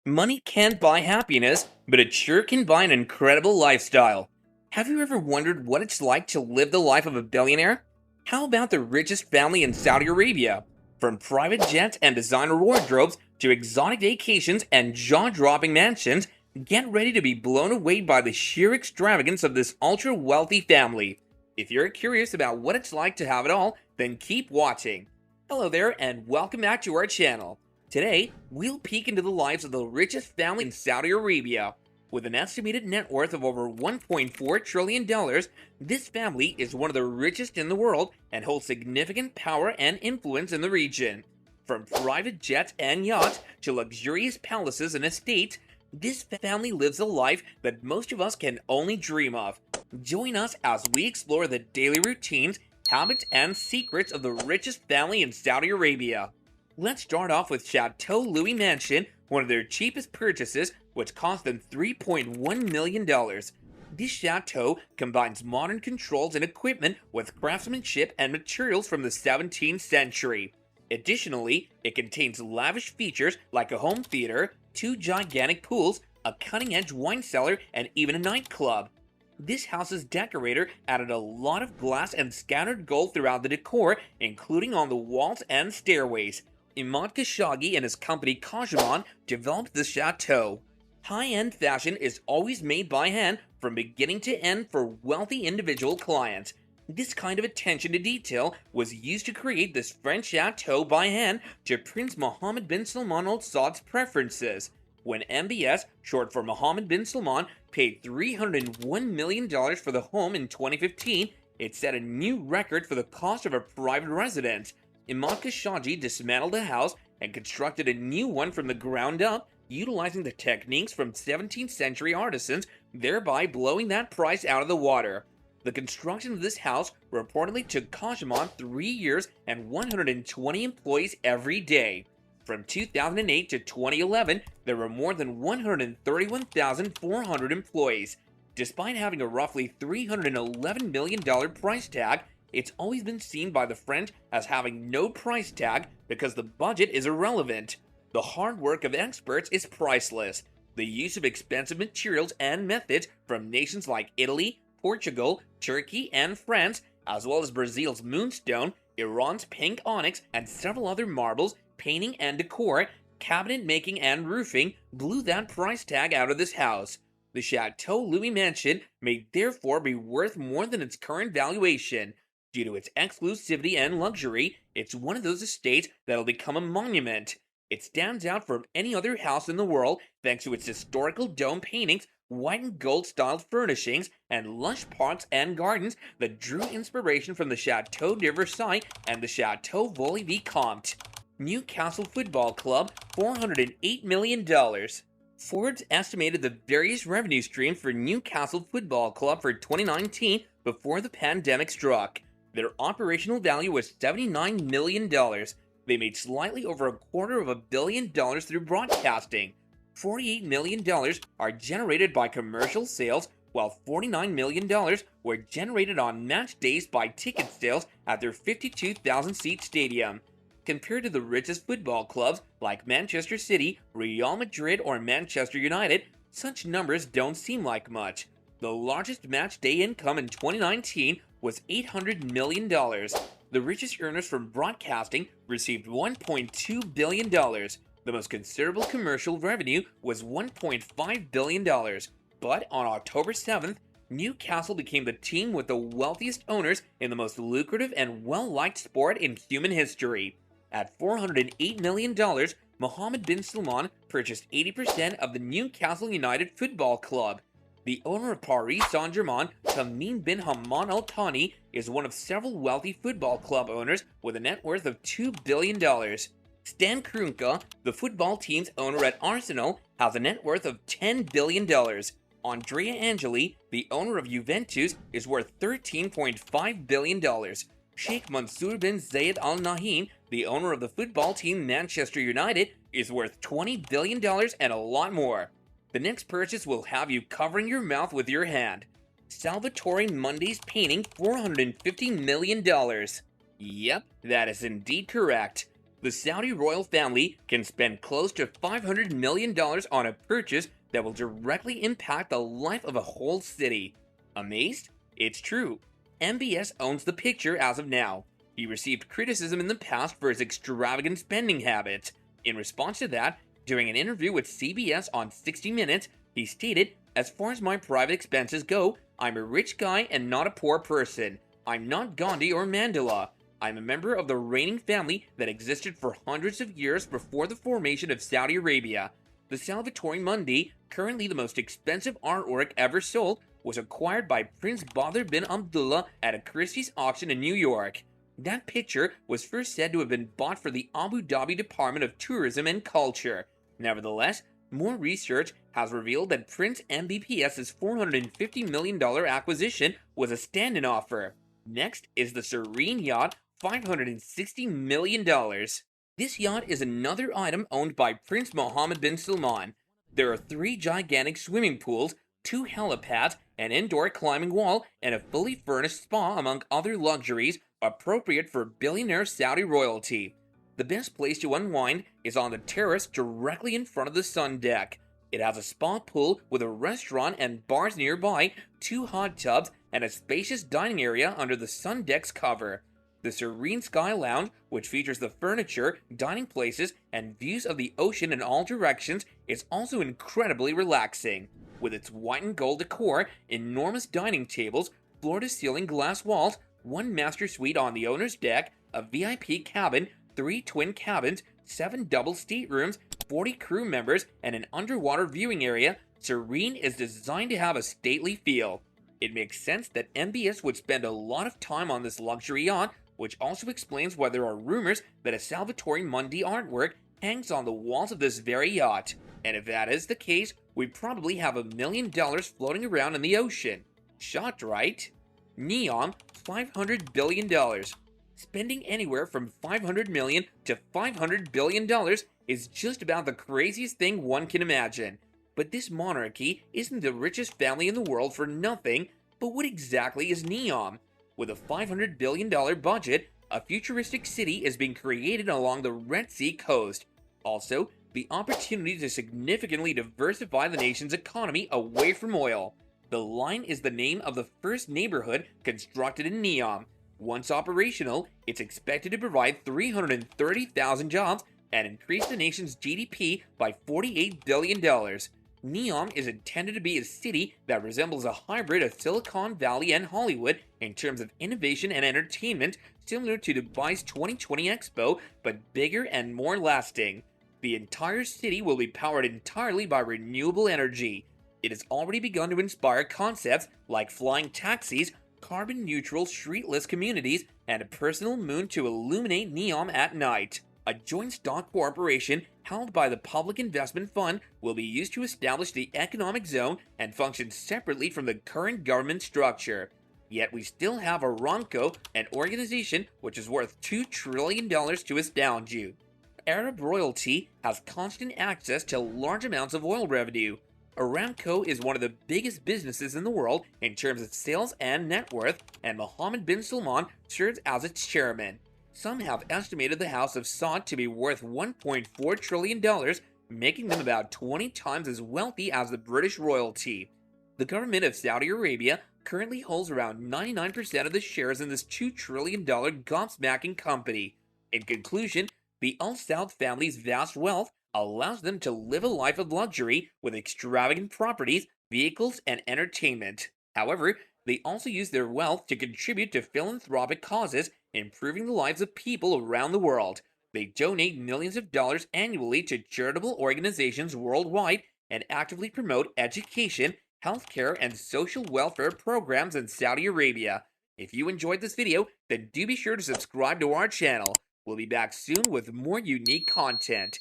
Money can't buy happiness, but it sure can buy an incredible lifestyle. Have you ever wondered what it's like to live the life of a billionaire? How about the richest family in Saudi Arabia? From private jets and designer wardrobes to exotic vacations and jaw-dropping mansions, get ready to be blown away by the sheer extravagance of this ultra-wealthy family. If you're curious about what it's like to have it all, then keep watching. Hello there, and welcome back to our channel. Today, we'll peek into the lives of the richest family in Saudi Arabia. With an estimated net worth of over $1.4 trillion, this family is one of the richest in the world and holds significant power and influence in the region. From private jets and yachts to luxurious palaces and estates, this family lives a life that most of us can only dream of. Join us as we explore the daily routines, habits, and secrets of the richest family in Saudi Arabia. Let's start off with Chateau Louis Mansion, one of their cheapest purchases, which cost them $3.1 million. This chateau combines modern controls and equipment with craftsmanship and materials from the 17th century. Additionally, it contains lavish features like a home theater, 2 gigantic pools, a cutting-edge wine cellar, and even a nightclub. This house's decorator added a lot of glass and scattered gold throughout the decor, including on the walls and stairways. Imad Khashoggi and his company Kajman developed the chateau. High-end fashion is always made by hand from beginning to end for wealthy individual clients. This kind of attention to detail was used to create this French chateau by hand to Prince Mohammed bin Salman Al Saud's preferences. When MBS, short for Mohammed bin Salman, paid $301 million for the home in 2015, it set a new record for the cost of a private residence. Imad Khashoggi dismantled the house and constructed a new one from the ground up, utilizing the techniques from 17th century artisans, thereby blowing that price out of the water. The construction of this house reportedly took Kajman 3 years and 120 employees every day. From 2008 to 2011, there were more than 131,400 employees. Despite having a roughly $311 million price tag, it's always been seen by the French as having no price tag because the budget is irrelevant. The hard work of experts is priceless. The use of expensive materials and methods from nations like Italy, Portugal, Turkey, and France, as well as Brazil's moonstone, Iran's pink onyx, and several other marbles, painting and decor, cabinet making and roofing blew that price tag out of this house. The Chateau Louis Mansion may therefore be worth more than its current valuation. Due to its exclusivity and luxury, it's one of those estates that'll become a monument. It stands out from any other house in the world thanks to its historical dome paintings, white and gold styled furnishings, and lush parks and gardens that drew inspiration from the Chateau de Versailles and the Chateau Vaux-le-Vicomte. Newcastle Football Club, $408 million. Forbes estimated the various revenue streams for Newcastle Football Club for 2019 before the pandemic struck. Their operational value was $79 million. They made slightly over $250 million through broadcasting. $48 million are generated by commercial sales, while $49 million were generated on match days by ticket sales at their 52,000-seat stadium. Compared to the richest football clubs like Manchester City, Real Madrid, or Manchester United, such numbers don't seem like much. The largest match day income in 2019 was $800 million. The richest earners from broadcasting received $1.2 billion. The most considerable commercial revenue was $1.5 billion. But on October 7th, Newcastle became the team with the wealthiest owners in the most lucrative and well-liked sport in human history. At $408 million, Mohammed bin Salman purchased 80% of the Newcastle United Football Club. The owner of Paris Saint-Germain, Tamim bin Hamad Al Thani, is one of several wealthy football club owners with a net worth of $2 billion. Stan Kroenke, the football team's owner at Arsenal, has a net worth of $10 billion. Andrea Angeli, the owner of Juventus, is worth $13.5 billion. Sheikh Mansour bin Zayed Al Nahyan, the owner of the football team Manchester United, is worth $20 billion and a lot more. The next purchase will have you covering your mouth with your hand. Salvatore Mundi's painting, $450 million. Yep, that is indeed correct. The Saudi royal family can spend close to $500 million on a purchase that will directly impact the life of a whole city. Amazed? It's true. MBS owns the picture as of now. He received criticism in the past for his extravagant spending habits. In response to that, during an interview with CBS on 60 Minutes, he stated, "As far as my private expenses go, I'm a rich guy and not a poor person. I'm not Gandhi or Mandela. I'm a member of the reigning family that existed for hundreds of years before the formation of Saudi Arabia. The Salvatore Mundi, currently the most expensive artwork ever sold, was acquired by Prince Badr bin Abdullah at a Christie's auction in New York. That picture was first said to have been bought for the Abu Dhabi Department of Tourism and Culture. Nevertheless, more research has revealed that Prince MBPS's $450 million acquisition was a stand-in offer. Next is the Serene yacht, $560 million. This yacht is another item owned by Prince Mohammed bin Salman. There are 3 gigantic swimming pools, 2 helipads, an indoor climbing wall, and a fully furnished spa among other luxuries appropriate for billionaire Saudi royalty. The best place to unwind is on the terrace directly in front of the sun deck. It has a spa pool with a restaurant and bars nearby, 2 hot tubs, and a spacious dining area under the sun deck's cover. The Serene Sky Lounge, which features the furniture, dining places, and views of the ocean in all directions, is also incredibly relaxing. With its white and gold decor, enormous dining tables, floor-to-ceiling glass walls, 1 master suite on the owner's deck, a VIP cabin, 3 twin cabins, 7 double staterooms, 40 crew members, and an underwater viewing area, Serene is designed to have a stately feel. It makes sense that MBS would spend a lot of time on this luxury yacht, which also explains why there are rumors that a Salvatore Mundi artwork hangs on the walls of this very yacht. And if that is the case, we probably have $1 million floating around in the ocean. Shocked, right? Neom, $500 billion. Spending anywhere from $500 million to $500 billion is just about the craziest thing one can imagine. But this monarchy isn't the richest family in the world for nothing. But what exactly is Neom? With a $500 billion budget, a futuristic city is being created along the Red Sea coast. Also, the opportunity to significantly diversify the nation's economy away from oil. The Line is the name of the first neighborhood constructed in Neom. Once operational, it's expected to provide 330,000 jobs and increase the nation's GDP by $48 billion. Neom is intended to be a city that resembles a hybrid of Silicon Valley and Hollywood in terms of innovation and entertainment, similar to Dubai's 2020 Expo, but bigger and more lasting. The entire city will be powered entirely by renewable energy. It has already begun to inspire concepts like flying taxis, carbon-neutral streetless communities, and a personal moon to illuminate Neom at night. A joint stock corporation held by the Public Investment Fund will be used to establish the economic zone and function separately from the current government structure. Yet we still have Aramco, an organization which is worth $2 trillion to astound you. Arab royalty has constant access to large amounts of oil revenue. Aramco is one of the biggest businesses in the world in terms of sales and net worth, and Mohammed bin Salman serves as its chairman. Some have estimated the House of Saud to be worth $1.4 trillion, making them about 20 times as wealthy as the British royalty. The government of Saudi Arabia currently holds around 99% of the shares in this $2 trillion gobsmacking company. In conclusion, the Al Saud family's vast wealth allows them to live a life of luxury with extravagant properties, vehicles, and entertainment. However, they also use their wealth to contribute to philanthropic causes, improving the lives of people around the world. They donate millions of dollars annually to charitable organizations worldwide and actively promote education, healthcare, and social welfare programs in Saudi Arabia. If you enjoyed this video, then do be sure to subscribe to our channel. We'll be back soon with more unique content.